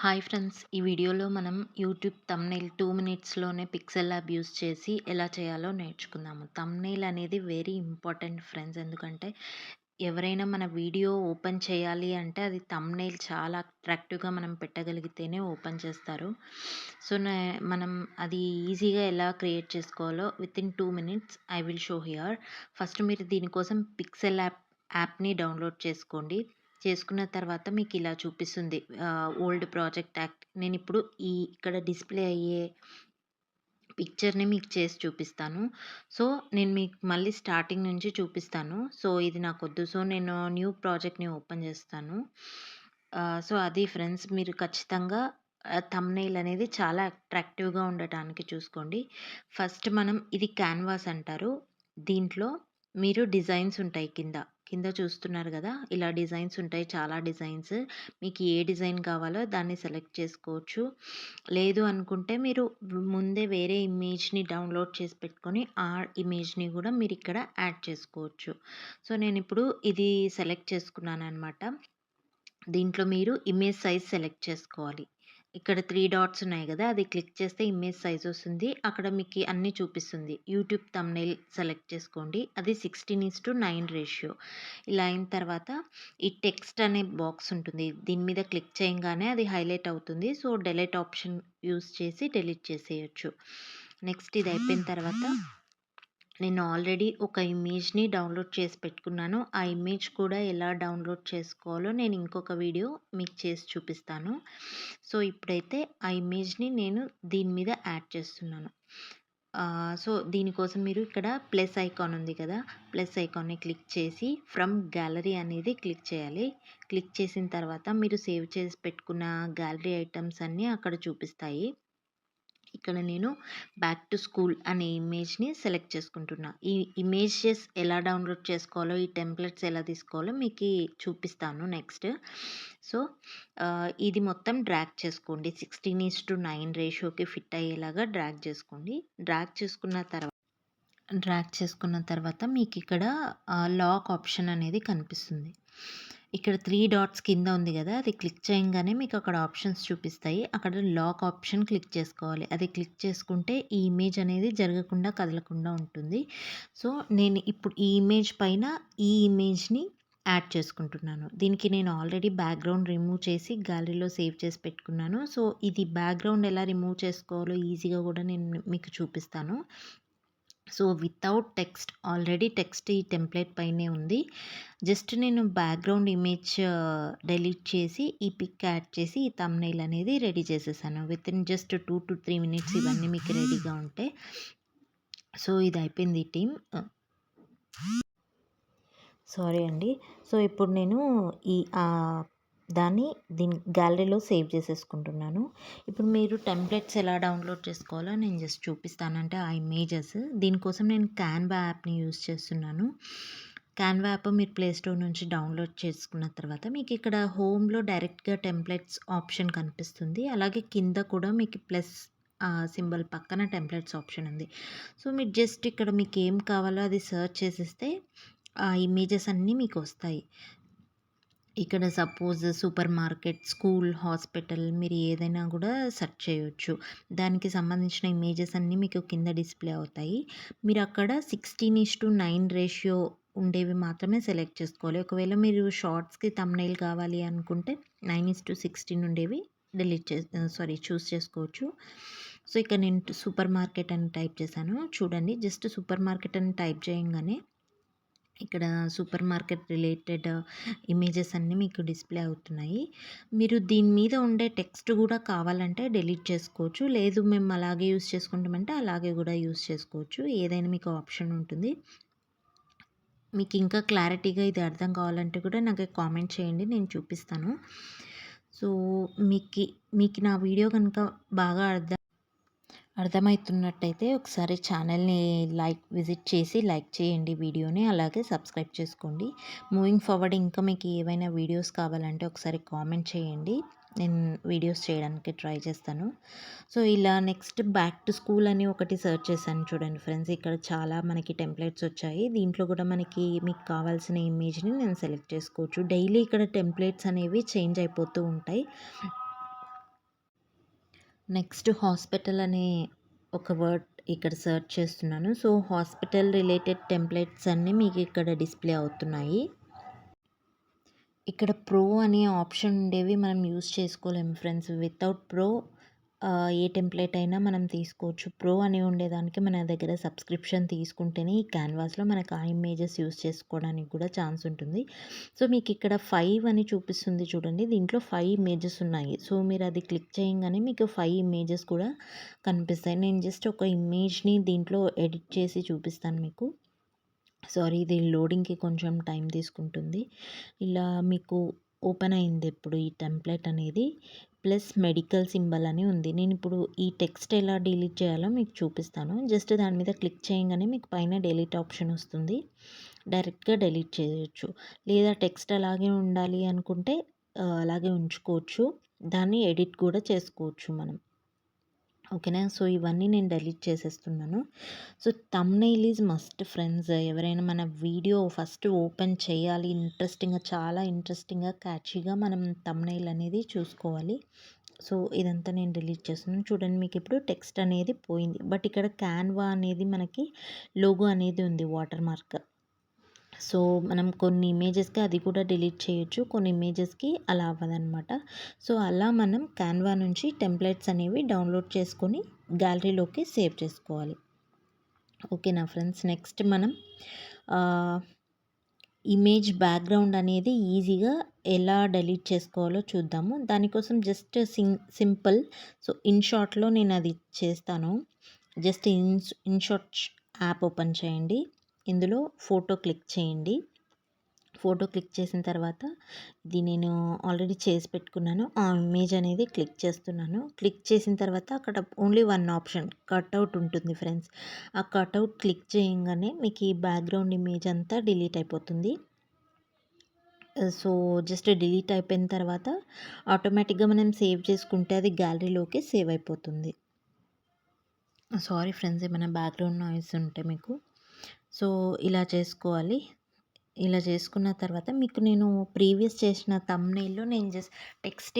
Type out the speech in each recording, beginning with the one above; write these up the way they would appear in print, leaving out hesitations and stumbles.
Hi friends! ఈ వీడియోలో మనం యూట్యూబ్ థంబ్‌నెయిల్ 2 మినిట్స్‌లోనే పిక్సెల్ ల్యాబ్ యూజ్ చేసి ఎలా చేయాలో నేర్చుకుందాము. థంబ్‌నెయిల్ అనేది వెరీ ఇంపార్టెంట్ ఫ్రెండ్స్. ఎందుకంటే ఎవరైనా మన వీడియో ఓపెన్ చేయాలి అంటే అది థంబ్‌నెయిల్ చాలా అట్రాక్టివ్‌గా మనం పెట్టగలిగితేనే ఓపెన్ చేస్తారు. సో, మనం అది ఈజీగా ఎలా క్రియేట్ చేసుకోవాలో within 2 minutes I will show here. First మీరు దీనికోసం పిక్సెల్ యాప్‌ని డౌన్‌లోడ్ చేసుకోండి. చేసుకున్న తర్వాత మీకిలా చూపిస్తుంది. Old project act. నేనిప్పుడు ఇక్కడ డిస్‌ప్లే అయ్యే పిక్చర్‌ని మీకు చేసి చూపిస్తాను. సో, నేను మీకు మళ్ళీ స్టార్టింగ్ నుంచి చూపిస్తాను. సో, ఇది నాకొద్దు. సో, నేను న్యూ ప్రాజెక్ట్‌ని ఓపెన్ చేస్తాను. సో, అది ఫ్రెండ్స్ మీరు ఖచ్చితంగా థంబ్‌నెయిల్ అనేది చాలా అట్రాక్టివ్‌గా ఉండటానికి చూసుకోండి. ఫస్ట్ మనం ఇది క్యాన్వాస్ అంటారు. దీంట్లో మీరు డిజైన్స్ ఉంటాయి కింద. కింద చూస్తున్నారు గదా! ఇలా డిజైన్స్ ఉంటాయి. చాలా డిజైన్స్. మీకు ఏ డిజైన్ కావాలో దాన్ని సెలెక్ట్ చేసుకోవచ్చు. లేదు అనుకుంటే మీరు ముందే వేరే ఇమేజ్‌ని డౌన్‌లోడ్ చేసి పెట్టుకొని, ఆ ఇమేజ్‌ని గూడా మీరిక్కడ యాడ్ చేసుకోవచ్చు. సో, నేనిప్పుడు ఇది సెలెక్ట్ చేసుకున్నాననమాట. దీంట్లో మీరు ఇమేజ్ సైజ్ సెలెక్ట్ చేసుకోవాలి. ఇక్కడ 3 డాట్స్ ఉన్నాయి గదా! అది క్లిక్ చేస్తే ఇమేజ్ సైజ్ వస్తుంది. అక్కడ మీకి అన్నీ చూపిస్తుంది. యూట్యూబ్ థంబ్‌నెయిల్ సెలెక్ట్ చేసుకోండి. అది 16:9 రేషియో. ఇలా అయిన తర్వాత ఈ టెక్స్ట్ అనే బాక్స్ ఉంటుంది. దీని మీద క్లిక్ చేయంగానే అది హైలైట్ అవుతుంది. సో, డెలీట్ ఆప్షన్ యూజ్ చేసి డెలీట్ చేసేయొచ్చు. నెక్స్ట్ ఇది అయిపోయిన తర్వాత నేను ఆల్రెడీ ఒక ఇమేజ్‌ని డౌన్‌లోడ్ చేసి పెట్టుకున్నాను. ఆ ఇమేజ్ కూడా ఎలా డౌన్‌లోడ్ చేసుకోవాలో నేను ఇంకొక వీడియో మీకు చేసి చూపిస్తాను. సో, ఇప్పుడైతే ఆ ఇమేజ్‌ని నేను దీని మీద యాడ్ చేస్తున్నాను. సో, దీనికోసం మీరు ఇక్కడ ప్లస్ ఐకాన్ ఉంది కదా! ప్లస్ ఐకాన్‌ని క్లిక్ చేసి ఫ్రమ్ గ్యాలరీ అనేది క్లిక్ చేయాలి. క్లిక్ చేసిన తర్వాత మీరు సేవ్ చేసి పెట్టుకున్న గ్యాలరీ ఐటెమ్స్ అన్నీ అక్కడ చూపిస్తాయి. ఇక్కడ నేను బ్యాక్ టు స్కూల్ అనే ఇమేజ్‌ని సెలెక్ట్ చేసుకుంటున్నా. ఈ ఇమేజెస్ ఎలా డౌన్‌లోడ్ చేసుకోవాలో, ఈ టెంప్లెట్స్ ఎలా తీసుకోవాలో మీకి చూపిస్తాను నెక్స్ట్. సో, ఇది మొత్తం డ్రాగ్ చేసుకోండి. 16:9 రేషియోకి ఫిట్ అయ్యేలాగా డ్రాగ్ చేసుకున్న తర్వాత మీకిక్కడ లాక్ ఆప్షన్ అనేది కనిపిస్తుంది. ఇక్కడ 3 డాట్స్ కింద ఉంది గదా! అది క్లిక్ చేయంగానే మీకక్కడ ఆప్షన్స్ చూపిస్తాయి. అక్కడ లాక్ ఆప్షన్ క్లిక్ చేసుకోవాలి. అది క్లిక్ చేసుకుంటే ఈ ఇమేజ్ అనేది జరగకుండా, కదలకుండా ఉంటుంది. సో, నేను ఇప్పుడు ఈ ఇమేజ్ పైన ఈ ఇమేజ్‌ని యాడ్ చేసుకుంటున్నాను. దీనికి నేను ఆల్రెడీ బ్యాక్‌గ్రౌండ్ రిమూవ్ చేసి గ్యాలరీలో సేవ్ చేసి పెట్టుకున్నాను. సో, ఇది బ్యాక్‌గ్రౌండ్ ఎలా రిమూవ్ చేసుకోవాలో ఈజీగా గూడా నేను మీకు చూపిస్తాను. So, without text already text ఈ టెంప్లేట్ పైనే ఉంది. జస్ట్ నేను బ్యాక్‌గ్రౌండ్ ఇమేజ్ డెలీట్ చేసి, ఈ పిక్ యాడ్ చేసి, ఈ థంబ్‌నెయిల్ అనేది రెడీ చేసేసాను. వితిన్ జస్ట్ 2-3 మినిట్స్ ఇవన్నీ మీకు రెడీగా ఉంటే. సో, ఇది అయిపోయింది టీమ్. సారీ అండి. సో, ఇప్పుడు నేను ఈ దాన్ని గ్యాలరీలో సేవ్ చేసేసుకుంటున్నాను. ఇప్పుడు మీరు టెంప్లెట్స్ ఎలా డౌన్‌లోడ్ చేసుకోవాలో నేను జస్ట్ చూపిస్తాను. అంటే ఆ ఇమేజెస్. దీనికోసం నేను క్యాన్వా యాప్‌ని యూజ్ చేస్తున్నాను. క్యాన్వా యాప్ మీరు ప్లే స్టోర్ నుంచి డౌన్‌లోడ్ చేసుకున్న తర్వాత మీకు ఇక్కడ హోమ్‌లో డైరెక్ట్‌గా టెంప్లెట్స్ ఆప్షన్ కనిపిస్తుంది. అలాగే కింద కూడా మీకు ప్లస్ సింబల్ పక్కన టెంప్లెట్స్ ఆప్షన్ ఉంది. సో, మీరు జస్ట్ ఇక్కడ మీకేం కావాలో అది సెర్చ్ చేసేస్తే ఆ ఇమేజెస్ అన్నీ మీకొస్తాయి. ఇక్కడ suppose super market, school, hospital మీరు ఏదైనా గూడా సెర్చ్ చేయొచ్చు. దానికి సంబంధించిన ఇమేజెస్ అన్నీ మీకు కింద డిస్‌ప్లే అవుతాయి. మీరక్కడ 16:9 రేషియో ఉండేవి మాత్రమే సెలెక్ట్ చేసుకోవాలి. ఒకవేళ మీరు షార్ట్స్‌కి థంబ్‌నెయిల్ కావాలి అనుకుంటే 9:16 ఉండేవి చూజ్ చేసుకోవచ్చు. సో, ఇక్కడ నేను సూపర్ మార్కెట్ అని టైప్ చేశాను. చూడండి జస్ట్ సూపర్ మార్కెట్ అని టైప్ చేయంగానే ఇక్కడ సూపర్ మార్కెట్ రిలేటెడ్ ఇమేజెస్ అన్నీ మీకు డిస్‌ప్లే అవుతున్నాయి. మీరు దీని మీద ఉండే టెక్స్ట్ గూడా కావాలంటే డిలీట్ చేసుకోవచ్చు. లేదు మేము అలాగే యూజ్ చేసుకుంటామంటే అలాగే గూడా యూజ్ చేసుకోవచ్చు. ఏదైనా మీకు ఆప్షన్ ఉంటుంది. మీకు ఇంకా క్లారిటీగా ఇది అర్థం కావాలంటే కూడా నాకు కామెంట్ చేయండి. నేను చూపిస్తాను. సో, మీకు నా వీడియో కనుక బాగా అర్థమైతున్నట్టయితే ఒకసారి ఛానల్‌ని విజిట్ చేసి లైక్ చేయండి వీడియోని. అలాగే సబ్స్క్రైబ్ చేసుకోండి. మూవింగ్ ఫార్వర్డ్ ఇంకా మీకు ఏవైనా వీడియోస్ కావాలంటే ఒకసారి కామెంట్ చేయండి. నేను వీడియోస్ చేయడానికి ట్రై చేస్తాను. సో, ఇలా నెక్స్ట్ బ్యాక్ టు స్కూల్ అని ఒకటి సెర్చ్ చేశాను చూడండి ఫ్రెండ్స్. ఇక్కడ చాలా మనకి టెంప్లెట్స్ వచ్చాయి. దీంట్లో కూడా మీకు కావాల్సిన ఇమేజ్‌ని నేను సెలెక్ట్ చేసుకోవచ్చు. డైలీ ఇక్కడ టెంప్లెట్స్ అనేవి చేంజ్ అయిపోతూ ఉంటాయి. నెక్స్ట్ హాస్పిటల్ అనే ఒక వర్డ్ ఇక్కడ సెర్చ్ చేస్తున్నాను. సో, హాస్పిటల్ రిలేటెడ్ టెంప్లేట్స్ అన్నీ మీకు ఇక్కడ డిస్‌ప్లే అవుతున్నాయి. ఇక్కడ ప్రో అనే ఆప్షన్ ఉండేవి మనం యూజ్ చేసుకోలేము ఫ్రెండ్స్. వితౌట్ ప్రో ఏ టెంప్లేట్ అయినా మనం తీసుకోవచ్చు. ప్రో అని ఉండేదానికి మన దగ్గర సబ్స్క్రిప్షన్ తీసుకుంటేనే ఈ క్యాన్వాస్‌లో మనకు ఆ ఇమేజెస్ యూజ్ చేసుకోవడానికి కూడా ఛాన్స్ ఉంటుంది. సో, మీకు ఇక్కడ 5 అని చూపిస్తుంది చూడండి. దీంట్లో 5 ఇమేజెస్ ఉన్నాయి. సో, మీరు అది క్లిక్ చేయంగానే మీకు 5 ఇమేజెస్ కూడా కనిపిస్తాయి. నేను జస్ట్ ఒక ఇమేజ్‌ని దీంట్లో ఎడిట్ చేసి చూపిస్తాను మీకు. సారీ, ఇది లోడింగ్‌కి కొంచెం టైం తీసుకుంటుంది. ఇలా మీకు ఓపెన్ అయింది ఇప్పుడు ఈ టెంప్లేట్ అనేది. ప్లస్ మెడికల్ సింబల్ అని ఉంది. నేనిప్పుడు ఈ టెక్స్ట్ ఎలా డిలీట్ చేయాలో మీకు చూపిస్తాను. జస్ట్ దాని మీద క్లిక్ చేయంగానే మీకు పైన డిలీట్ ఆప్షన్ వస్తుంది. డైరెక్ట్‌గా డిలీట్ చేయొచ్చు. లేదా టెక్స్ట్ అలాగే ఉండాలి అనుకుంటే అలాగే ఉంచుకోవచ్చు. దాన్ని ఎడిట్ కూడా చేసుకోవచ్చు మనం. ఓకేనా. సో, ఇవన్నీ నేను డిలీట్ చేసేస్తున్నాను. So, thumbnail is must friends. ఎవరైనా మన వీడియో ఫస్ట్ ఓపెన్ చేయాలి ఇంట్రెస్టింగ్‌గా, చాలా ఇంట్రెస్టింగ్‌గా, క్యాచీగా మనం థంబ్‌నెయిల్ అనేది చూసుకోవాలి. సో, ఇదంతా నేను డిలీట్ చేస్తున్నాను. చూడండి, మీకు ఇప్పుడు టెక్స్ట్ అనేది పోయింది. బట్ ఇక్కడ క్యాన్వా అనేది మనకి లోగో అనేది ఉంది, వాటర్ మార్క్. సో, మనం కొన్ని ఇమేజెస్‌కి అది కూడా డిలీట్ చేయొచ్చు. కొన్ని ఇమేజెస్‌కి అలా అవ్వదనమాట. సో, అలా మనం క్యాన్వా నుంచి టెంప్లేట్స్ అనేవి డౌన్లోడ్ చేసుకొని గ్యాలరీలోకి సేవ్ చేసుకోవాలి. ఓకేనా ఫ్రెండ్స్. నెక్స్ట్ మనం ఇమేజ్ బ్యాక్‌గ్రౌండ్ అనేది ఈజీగా ఎలా డిలీట్ చేసుకోవాలో చూద్దాము. దానికోసం జస్ట్ సింపుల్. సో, ఇన్‌షాట్‌లో నేను అది చేస్తాను. జస్ట్ ఇన్‌షాట్ యాప్ ఓపెన్ చేయండి. ఇందులో ఫోటో క్లిక్ చేయండి. ఫోటో క్లిక్ చేసిన తర్వాత ఇది నేను ఆల్రెడీ చేసి పెట్టుకున్నాను. ఆ ఇమేజ్ అనేది క్లిక్ చేస్తున్నాను. క్లిక్ చేసిన తర్వాత అక్కడ ఓన్లీ వన్ ఆప్షన్ కట్అవుట్ ఉంటుంది ఫ్రెండ్స్. ఆ కట్అవుట్ క్లిక్ చేయంగానే మీకు ఈ బ్యాక్‌గ్రౌండ్ ఇమేజ్ అంతా డిలీట్ అయిపోతుంది. సో, జస్ట్ డిలీట్ అయిపోయిన తర్వాత ఆటోమేటిక్‌గా మనం సేవ్ చేసుకుంటే అది గ్యాలరీలోకి సేవ్ అయిపోతుంది. సారీ ఫ్రెండ్స్, ఏమైనా బ్యాక్‌గ్రౌండ్ నాయిస్ ఉంటే మీకు. సో, ఇలా చేసుకోవాలి. ఇలా చేసుకున్న తర్వాత మీకు నేను ప్రీవియస్ చేసిన థంబ్‌నెయిల్‌లో నేను జస్ట్ టెక్స్ట్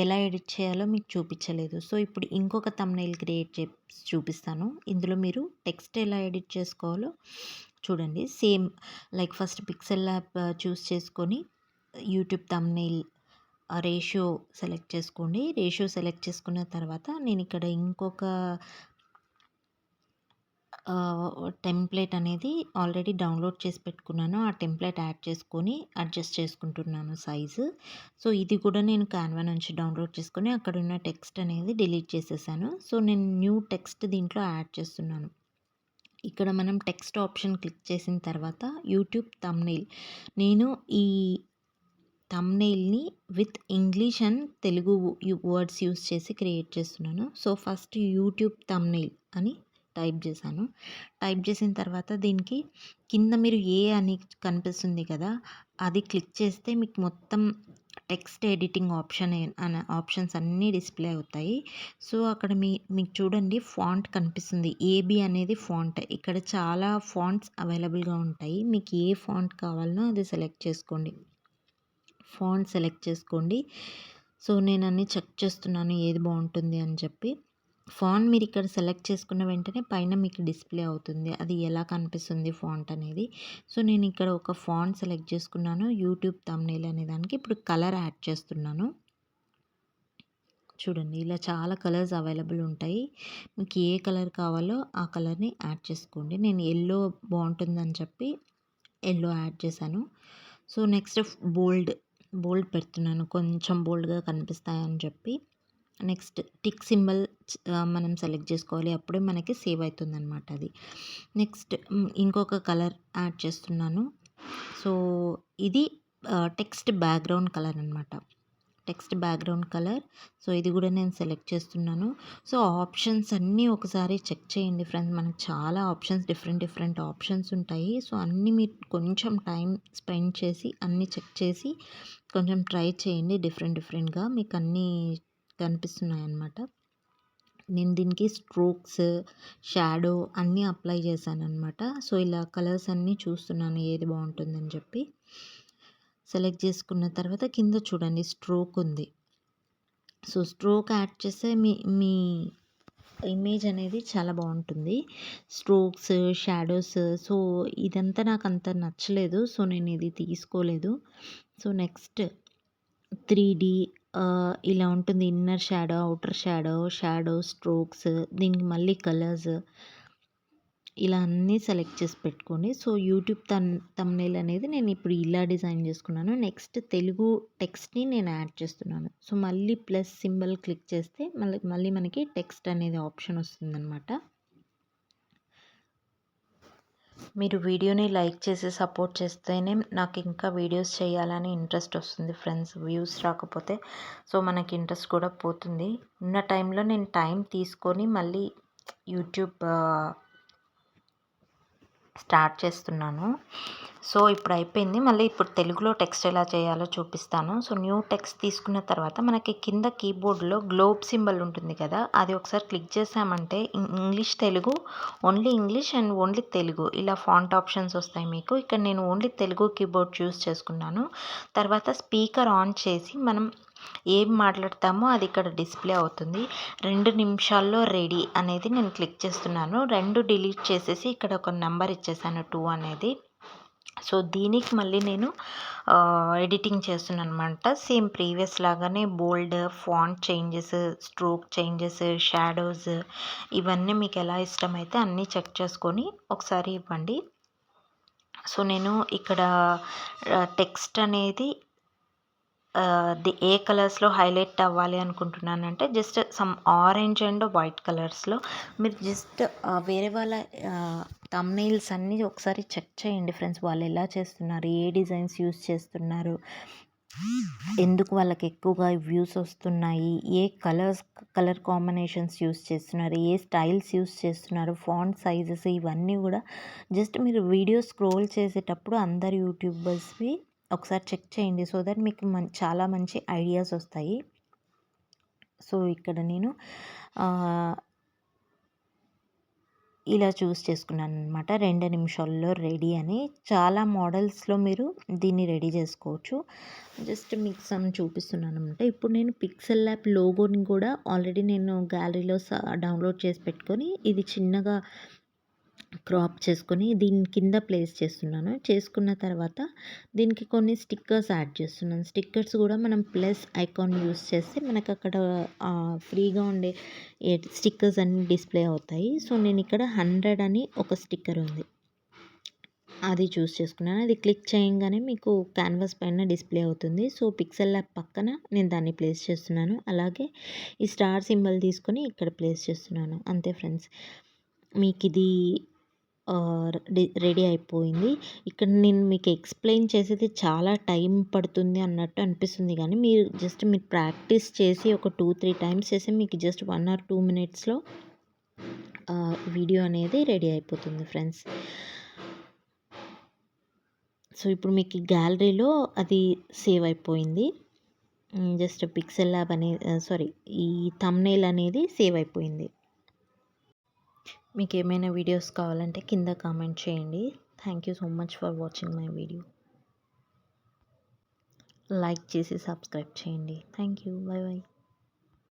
ఎలా ఎడిట్ చేయాలో మీకు చూపించలేదు. సో, ఇప్పుడు ఇంకొక థంబ్‌నెయిల్ క్రియేట్ చేసి చూపిస్తాను. ఇందులో మీరు టెక్స్ట్ ఎలా ఎడిట్ చేసుకోవాలో చూడండి. Same like first Pixel Lab choose చేసుకొని యూట్యూబ్ థంబ్‌నెయిల్ రేషియో సెలెక్ట్ చేసుకోండి. రేషియో సెలెక్ట్ చేసుకున్న తర్వాత నేను ఇక్కడ ఇంకొక టెంప్లేట్ అనేది ఆల్రెడీ డౌన్లోడ్ చేసి పెట్టుకున్నాను. ఆ టెంప్లేట్ యాడ్ చేసుకొని అడ్జస్ట్ చేసుకుంటున్నాను సైజు. సో, ఇది కూడా నేను క్యాన్వా నుంచి డౌన్లోడ్ చేసుకొని అక్కడున్న టెక్స్ట్ అనేది డిలీట్ చేసేసాను. సో, నేను న్యూ టెక్స్ట్ దీంట్లో యాడ్ చేస్తున్నాను. ఇక్కడ మనం టెక్స్ట్ ఆప్షన్ క్లిక్ చేసిన తర్వాత యూట్యూబ్ థంబ్‌నెయిల్. నేను ఈ థంబ్‌నెయిల్‌ని with English and Telugu words use చేసి క్రియేట్ చేస్తున్నాను. సో, ఫస్ట్ యూట్యూబ్ థంబ్‌నెయిల్ అని టైప్ చేశాను. టైప్ చేసిన తర్వాత దీనికి కింద మీరు ఏ అని కనిపిస్తుంది కదా! అది క్లిక్ చేస్తే మీకు మొత్తం టెక్స్ట్ ఎడిటింగ్ ఆప్షన్స్ అన్నీ డిస్‌ప్లే అవుతాయి. సో, అక్కడ మీకు చూడండి ఫాంట్ కనిపిస్తుంది. ఏబీ అనేది ఫాంట్. ఇక్కడ చాలా ఫాంట్స్ అవైలబుల్‌గా ఉంటాయి. మీకు ఏ ఫాంట్ కావాలనో అది సెలెక్ట్ చేసుకోండి. ఫాంట్ సెలెక్ట్ చేసుకోండి. సో, నేను అన్నీ చెక్ చేస్తున్నాను ఏది బావుంటుంది అని చెప్పి. ఫాంట్ మీరు ఇక్కడ సెలెక్ట్ చేసుకున్న వెంటనే పైన మీకు డిస్‌ప్లే అవుతుంది. అది ఎలా కనిపిస్తుంది ఫాంట్ అనేది. సో, నేను ఇక్కడ ఒక ఫాంట్ సెలెక్ట్ చేసుకున్నాను. యూట్యూబ్ థంబ్‌నెయిల్ అనే దానికి ఇప్పుడు కలర్ యాడ్ చేస్తున్నాను. చూడండి, ఇలా చాలా కలర్స్ అవైలబుల్ ఉంటాయి. మీకు ఏ కలర్ కావాలో ఆ కలర్‌ని యాడ్ చేసుకోండి. నేను యెల్లో బావుంటుందని చెప్పి యెల్లో యాడ్ చేశాను. సో, నెక్స్ట్ బోల్డ్ పెడుతున్నాను. కొంచెం బోల్డ్‌గా కనిపిస్తాయని చెప్పి. నెక్స్ట్ టిక్ సింబల్ మనం సెలెక్ట్ చేసుకోవాలి. అప్పుడే మనకి సేవ్ అవుతుందనమాట అది. నెక్స్ట్ ఇంకొక కలర్ యాడ్ చేస్తున్నాను. సో, ఇది టెక్స్ట్ బ్యాక్‌గ్రౌండ్ కలర్ అనమాట. Text background colour. సో, ఇది కూడా నేను సెలెక్ట్ చేస్తున్నాను. సో, ఆప్షన్స్ అన్నీ ఒకసారి చెక్ చేయండి ఫ్రెండ్స్. మనకు చాలా డిఫరెంట్ ఆప్షన్స్ ఉంటాయి. సో, అన్నీ మీరు కొంచెం టైం స్పెండ్ చేసి అన్నీ చెక్ చేసి కొంచెం ట్రై చేయండి. డిఫరెంట్‌గా మీకు అన్నీ కనిపిస్తున్నాయన్నమాట. నేను దీనికి స్ట్రోక్స్, షాడో అన్నీ అప్లై చేశాననమాట. సో, ఇలా కలర్స్ అన్నీ చూస్తున్నాను ఏది బావుంటుందని చెప్పి. సెలెక్ట్ చేసుకున్న తర్వాత కింద చూడండి స్ట్రోక్ ఉంది. సో, స్ట్రోక్ యాడ్ చేస్తే మీ మీ ఇమేజ్ అనేది చాలా బావుంటుంది. స్ట్రోక్స్, షాడోస్ సో, ఇదంతా నాకంత నచ్చలేదు. సో, నేనిది తీసుకోలేదు. సో, నెక్స్ట్ 3D ఇలా ఉంటుంది. Inner shadow, outer shadow, shadow, strokes దీనికి మళ్ళీ కలర్స్ ఇలా అన్నీ సెలెక్ట్ చేసి పెట్టుకోండి. సో, యూట్యూబ్ థంబ్‌నెయిల్ అనేది నేనిప్పుడు ఇలా డిజైన్ చేసుకున్నాను. నెక్స్ట్ తెలుగు టెక్స్ట్‌ని నేను యాడ్ చేస్తున్నాను. సో, మళ్ళీ ప్లస్ సింబల్ క్లిక్ చేస్తే మళ్ళీ మనకి టెక్స్ట్ అనేది ఆప్షన్ వస్తుందనమాట. మీరు వీడియోని లైక్ చేసి సపోర్ట్ చేస్తేనే నాకు ఇంకా వీడియోస్ చేయాలని ఇంట్రెస్ట్ వస్తుంది ఫ్రెండ్స్. వ్యూస్ రాకపోతే సో, మనకి ఇంట్రెస్ట్ కూడా పోతుంది. ఉన్న టైంలో నేను టైం తీసుకొని మళ్ళీ యూట్యూబ్ స్టార్ట్ చేస్తున్నాను. సో, ఇప్పుడు అయిపోయింది. మళ్ళీ ఇప్పుడు తెలుగులో టెక్స్ట్ ఎలా చేయాలో చూపిస్తాను. సో, న్యూ టెక్స్ట్ తీసుకున్న తర్వాత మనకి కింద కీబోర్డ్‌లో గ్లోబ్ సింబల్ ఉంటుంది కదా! అది ఒకసారి క్లిక్ చేసామంటే English, Telugu, only English and only Telugu ఇలా ఫాంట్ ఆప్షన్స్ వస్తాయి మీకు. ఇక్కడ నేను ఓన్లీ తెలుగు కీబోర్డ్ చూస్ చేసుకున్నాను. తర్వాత స్పీకర్ ఆన్ చేసి మనం ఏం మాట్లాడతామో అది ఇక్కడ డిస్ప్లే అవుతుంది. 2 నిమిషాల్లో రెడీ అనేది నేను క్లిక్ చేస్తున్నాను. 2 డిలీట్ చేసేసి ఇక్కడ ఒక నంబర్ ఇచ్చేసాను 2 అనేది. సో, దీనికి మళ్ళీ నేను ఎడిటింగ్ చేస్తున్నాననమాట. సేమ్ ప్రీవియస్ లాగానే bold, font changes, stroke changes, shadows ఇవన్నీ మీకు ఎలా ఇష్టమైతే అన్నీ చెక్ చేసుకొని ఒకసారి ఇవ్వండి. సో, నేను ఇక్కడ టెక్స్ట్ అనేది ఏ కలర్స్‌లో హైలైట్ అవ్వాలి అనుకుంటున్నానంటే just some orange and white కలర్స్‌లో మీరు జస్ట్ వేరే వాళ్ళ థంబ్‌నెయిల్స్ అన్నీ ఒకసారి చెక్ చేయండి ఫ్రెండ్స్. వాళ్ళు ఎలా చేస్తున్నారు? ఏ డిజైన్స్ యూజ్ చేస్తున్నారు? ఎందుకు వాళ్ళకి ఎక్కువగా వ్యూస్ వస్తున్నాయి? ఏ కలర్ కాంబినేషన్స్ యూజ్ చేస్తున్నారు? ఏ స్టైల్స్ యూజ్ చేస్తున్నారు? ఫాంట్ సైజెస్ ఇవన్నీ కూడా జస్ట్ మీరు వీడియో స్క్రోల్ చేసేటప్పుడు అందరు యూట్యూబర్స్‌వి ఒకసారి చెక్ చేయండి. సో దట్ మీకు చాలా మంచి ఐడియాస్ వస్తాయి. సో, ఇక్కడ నేను ఇలా చూస్ చేసుకున్నాననమాట. 2 నిమిషాల్లో రెడీ అని. చాలా మోడల్స్‌లో మీరు దీన్ని రెడీ చేసుకోవచ్చు. జస్ట్ మీకు సమ్ చూపిస్తున్నాననమాట. ఇప్పుడు నేను పిక్సెల్ ల్యాబ్ లోగోని కూడా ఆల్రెడీ నేను గ్యాలరీలో డౌన్లోడ్ చేసి పెట్టుకొని ఇది చిన్నగా క్రాప్ చేసుకొని దీని కింద ప్లేస్ చేస్తున్నాను. చేసుకున్న తర్వాత దీనికి కొన్ని స్టిక్కర్స్ యాడ్ చేస్తున్నాను. స్టిక్కర్స్ కూడా మనం ప్లస్ ఐకాన్ యూస్ చేస్తే మనకు అక్కడ ఫ్రీగా ఉండే స్టిక్కర్స్ అన్నీ డిస్ప్లే అవుతాయి. సో, నేను ఇక్కడ 100 అని ఒక స్టిక్కర్ ఉంది. అది చూస్ చేసుకున్నాను. అది క్లిక్ చేయంగానే మీకు క్యాన్వాస్ పైన డిస్ప్లే అవుతుంది. సో, పిక్సెల్ ల్యాబ్ పక్కన నేను దాన్ని ప్లేస్ చేస్తున్నాను. అలాగే ఈ స్టార్ సింబల్ తీసుకొని ఇక్కడ ప్లేస్ చేస్తున్నాను. అంతే ఫ్రెండ్స్. మీకిది రెడీ అయిపోయింది. ఇక్కడ నేను మీకు ఎక్స్‌ప్లెయిన్ చేసేది చాలా టైం పడుతుంది అన్నట్టు అనిపిస్తుంది గానీ, మీరు ప్రాక్టీస్ చేసి ఒక 2, 3 టైమ్స్ చేస్తే మీకు జస్ట్ 1 ఆర్ 2 మినిట్స్‌లో వీడియో అనేది రెడీ అయిపోతుంది ఫ్రెండ్స్. సో, ఇప్పుడు మీకు గ్యాలరీలో అది సేవ్ అయిపోయింది. జస్ట్ పిక్సెల్ ల్యాబ్ ఈ థంబ్‌నెయిల్ అనేది సేవ్ అయిపోయింది. మీకేమైనా వీడియోస్ కావాలంటే కింద కామెంట్ చేయండి. Thank you so much for watching my video. Like చేసి సబ్స్క్రైబ్ చేయండి. Thank you. By by.